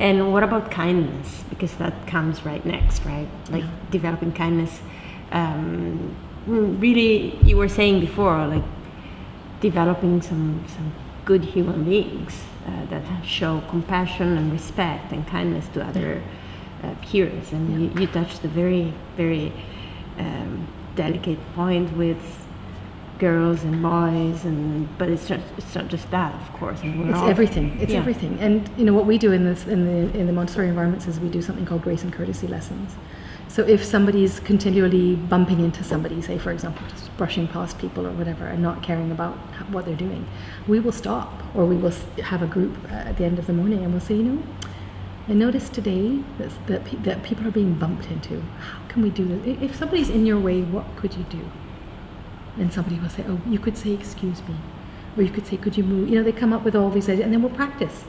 And what about kindness? Because that comes right next, right? Like developing kindness. Really, you were saying before, like developing some good human beings that show compassion and respect and kindness to other peers. And you touched a very, very delicate point with girls and boys, but it's not just that, of course. And it's everything. It's everything. And what we do in the Montessori environments is we do something called grace and courtesy lessons. So if somebody's continually bumping into somebody, say for example, just brushing past people or whatever, and not caring about what they're doing, we will stop, or we will have a group at the end of the morning, and we'll say, I noticed today that people are being bumped into. How can we do this? If somebody's in your way, what could you do? And somebody will say, oh, you could say, excuse me. Or you could say, could you move? They come up with all these ideas, and then we'll practice.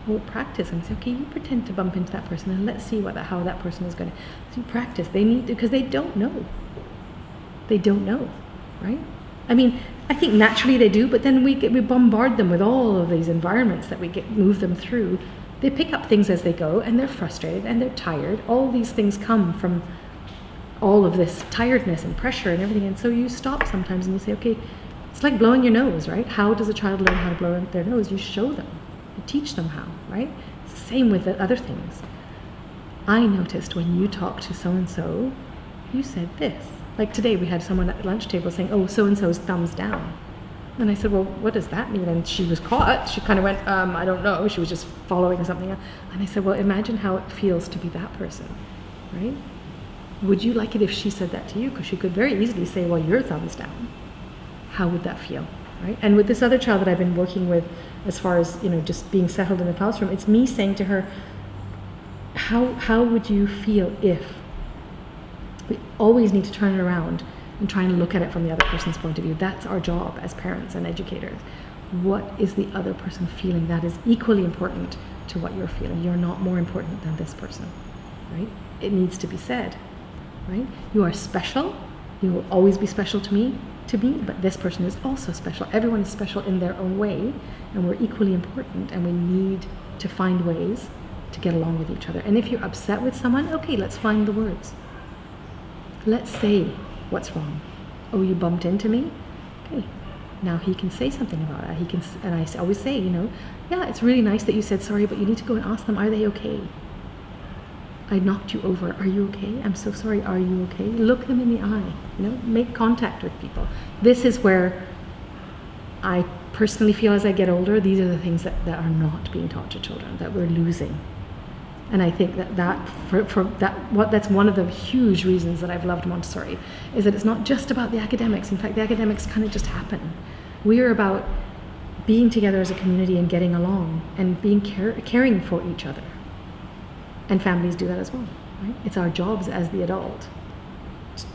And say, okay, you pretend to bump into that person, and let's see how that person is going to. So you practice. They need to, because they don't know. They don't know, right? I mean, I think naturally they do, but then we bombard them with all of these environments that we move them through. They pick up things as they go, and they're frustrated, and they're tired. All these things come from all of this tiredness and pressure and everything. And so you stop sometimes and you say, okay, it's like blowing your nose, right? How does a child learn how to blow their nose? You show them. You teach them how, right? It's the same with the other things. I noticed when you talked to so-and-so, you said this. Like today we had someone at the lunch table saying, oh, so-and-so's thumbs down. And I said, well, what does that mean? And she was caught. She kind of went, I don't know. She was just following something else. And I said, well, imagine how it feels to be that person, right? Would you like it if she said that to you? Because she could very easily say, well, your thumb's down. How would that feel, right? And with this other child that I've been working with, as far as, just being settled in the classroom, it's me saying to her, how would you feel if? We always need to turn it around and try and look at it from the other person's point of view. That's our job as parents and educators. What is the other person feeling? That is equally important to what you're feeling. You're not more important than this person, right? It needs to be said, right? You are special. You will always be special to me, but this person is also special. Everyone is special in their own way, and we're equally important, and we need to find ways to get along with each other. And if you're upset with someone, okay, let's find the words. Let's say what's wrong. Oh, you bumped into me? Okay, now he can say something about it. And I always say, yeah, it's really nice that you said sorry, but you need to go and ask them, are they okay? I knocked you over. Are you okay? I'm so sorry. Are you okay? Look them in the eye. Make contact with people. This is where I personally feel as I get older, these are the things that are not being taught to children, that we're losing. And I think that's one of the huge reasons that I've loved Montessori, is that it's not just about the academics. In fact, the academics kind of just happen. We are about being together as a community and getting along and being caring for each other. And families do that as well, right? It's our jobs as the adult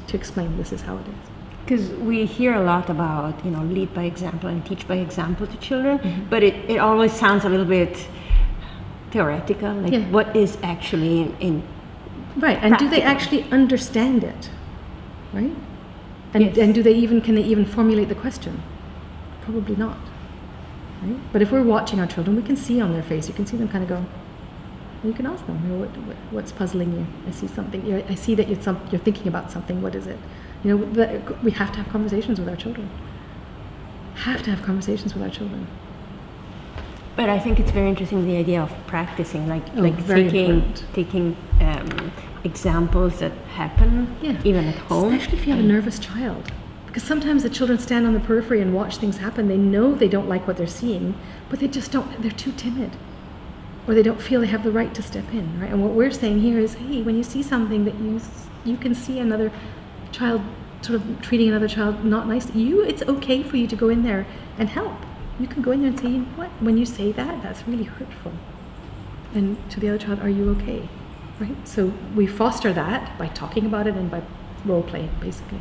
to explain this is how it is. Because we hear a lot about, lead by example and teach by example to children, but it always sounds a little bit theoretical, like what is actually in right, and practical. Do they actually understand it, right? And yes. And can they even formulate the question? Probably not, right? But if we're watching our children, we can see on their face, you can see them kind of go. You can ask them, what's puzzling you? I see something. I see that you're thinking about something. What is it? We have to have conversations with our children. But I think it's very interesting, the idea of practicing, taking examples that happen even at home. Especially if you have a nervous child. Because sometimes the children stand on the periphery and watch things happen. They know they don't like what they're seeing, but they just don't. They're too timid. Or they don't feel they have the right to step in, right? And what we're saying here is, hey, when you see something that you can see another child sort of treating another child not nice, it's okay for you to go in there and help. You can go in there and say, you know what? When you say that, that's really hurtful. And to the other child, are you okay? Right? So we foster that by talking about it and by role playing, basically.